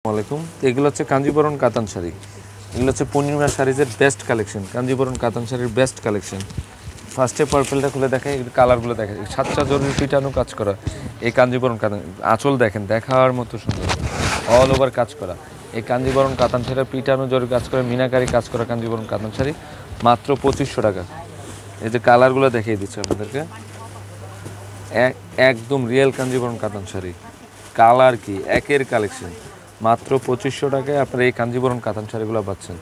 আসসালামাইকুম। এগুলো হচ্ছে কাঞ্জিবরম কাতান শাড়ি। এগুলো হচ্ছে পূর্ণিমা শাড়িজের বেস্ট কালেকশন, কাঞ্জিবরম কাতান শাড়ির বেস্ট কালেকশন। ফার্স্টে পার্পেলটা খুলে দেখাই, কালারগুলো দেখেন, সাতটা জরির পিটানো কাজ করা এই কাঞ্জিবরম কাতান। আঁচল দেখেন, দেখার মতো সুন্দর, অল ওভার কাজ করা এই কাঞ্জিবরম কাতান শাড়ির পিটানো জরির কাজ করা, মিনাকারি কাজ করা কাঞ্জিবরম কাতান শাড়ি মাত্র 2500 টাকা। এই যে কালারগুলো দেখিয়ে দিচ্ছি আপনাদেরকে, একদম রিয়েল কাঞ্জিবরম কাতান শাড়ি। কালার কি একের কালেকশন, মাত্র 2500 টাকায় আপনারা এই কাঞ্জিবরম কাতান শাড়িগুলো পাচ্ছেন।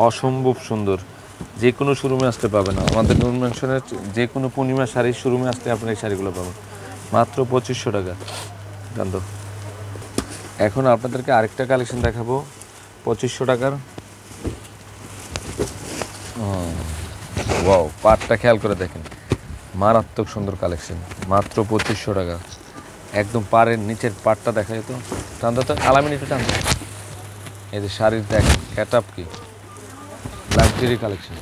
অসম্ভব সুন্দর, যে কোনো শোরুমে আসতে পাবেন না, আমাদের নূর ম্যানশনের যে কোনো পূর্ণিমা শাড়ির শোরুমে আসতে আপনারা এই শাড়িগুলো পাবেন মাত্র 2500 টাকা। জানতো এখন আপনাদেরকে আরেকটা কালেকশন দেখাবো 2500 টাকার। ওয়াও, পাটটা খেয়াল করে দেখেন, মারাত্মক সুন্দর কালেকশন, মাত্র 2500 টাকা। একদম পাড়ের নিচের পাটটা দেখা যেত, টানতে তো আলামিনিটা টানতে। এই যে শাড়ির দেখেন ক্যাটআপ কি লাক্সারি কালেকশন,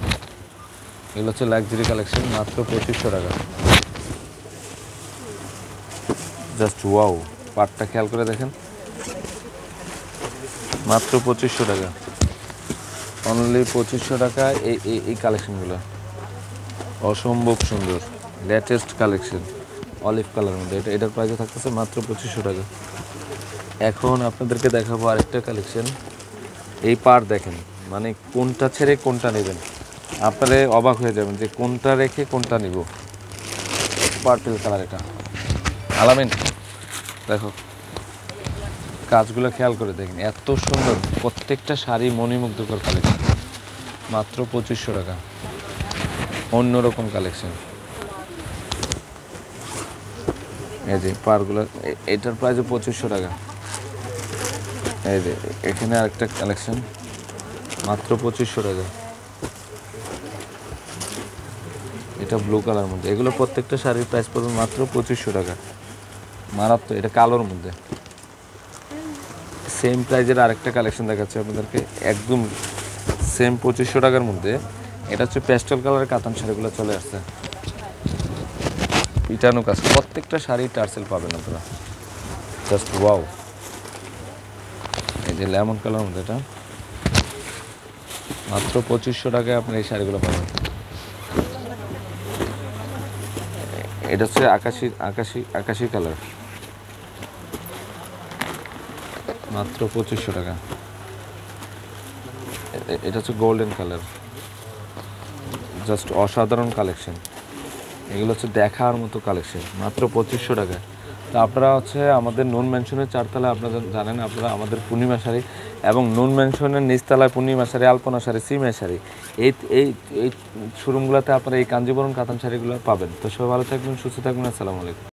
এগুলো হচ্ছে লাক্সারি কালেকশন, মাত্র 2500 টাকা। জাস্ট ওয়াও, পাটটা খেয়াল করে দেখেন, মাত্র 2500 টাকা, অনলি 2500 টাকা। এই কালেকশনগুলো অসম্ভব সুন্দর, লেটেস্ট কালেকশন, অলিভ কালার মধ্যে। এটার প্রাইসে থাকতেছে মাত্র 2500 টাকা। এখন আপনাদেরকে দেখাবো আরেকটা কালেকশন। এই পার দেখেন, মানে কোনটা ছেড়ে কোনটা নেবেন আপনারা অবাক হয়ে যাবেন যে কোনটা রেখে কোনটা নিব। পার্পল কালার, এটা আলামিন, দেখো কাজগুলো খেয়াল করে দেখেন, এত সুন্দর প্রত্যেকটা শাড়ি মণিমুগ্ধকর কালেকশন, মাত্র 2500 টাকা। অন্যরকম কালেকশন, এই যে পারগুলো, এটার প্রাইস 2500 টাকা। এই যে এখানে আরেকটা কালেকশন, মাত্র 2500 টাকা। এটা ব্লু কালার মধ্যে, এগুলো প্রত্যেকটা শাড়ির প্রাইস পড়বে মাত্র 2500 টাকা। মারাত্মক, এটা কালোর মধ্যে। সেম প্রাইজের আরেকটা কালেকশন দেখাচ্ছি আপনাদেরকে, একদম সেম 2500 টাকার মধ্যে। এটা হচ্ছে পেস্টেল কালারের কাতান শাড়িগুলো চলে আসছে, পিটানো কাজ, প্রত্যেকটা শাড়ি টার্সেল পাবেন আপনারা। জাস্ট ওয়াও, এই যে লেমন কালার মধ্যে, এটা মাত্র 2500 টাকায় আপনি এই শাড়িগুলো পাবেন। এটা হচ্ছে আকাশি আকাশি আকাশি কালার, মাত্র 2500 টাকা। এটা হচ্ছে গোল্ডেন কালার, জাস্ট অসাধারণ কালেকশন। এগুলো হচ্ছে দেখার মতো কালেকশন, মাত্র 2500 টাকা। তো আপনারা হচ্ছে আমাদের নুন ম্যানশনের 4তলায়, আপনারা জানেন আপনারা আমাদের পূর্ণিমা শাড়ি, এবং নুন ম্যানশনের নিচতলায় পূর্ণিমা শাড়ি, আলপনা শাড়ি, সিমে শাড়ি, এই এই এই শোরুমগুলোতে আপনারা এই কাঞ্জিবরম কাতান শাড়িগুলো পাবেন। তো সবাই ভালো থাকবেন, সুস্থ থাকবেন, আসসালামু আলাইকুম।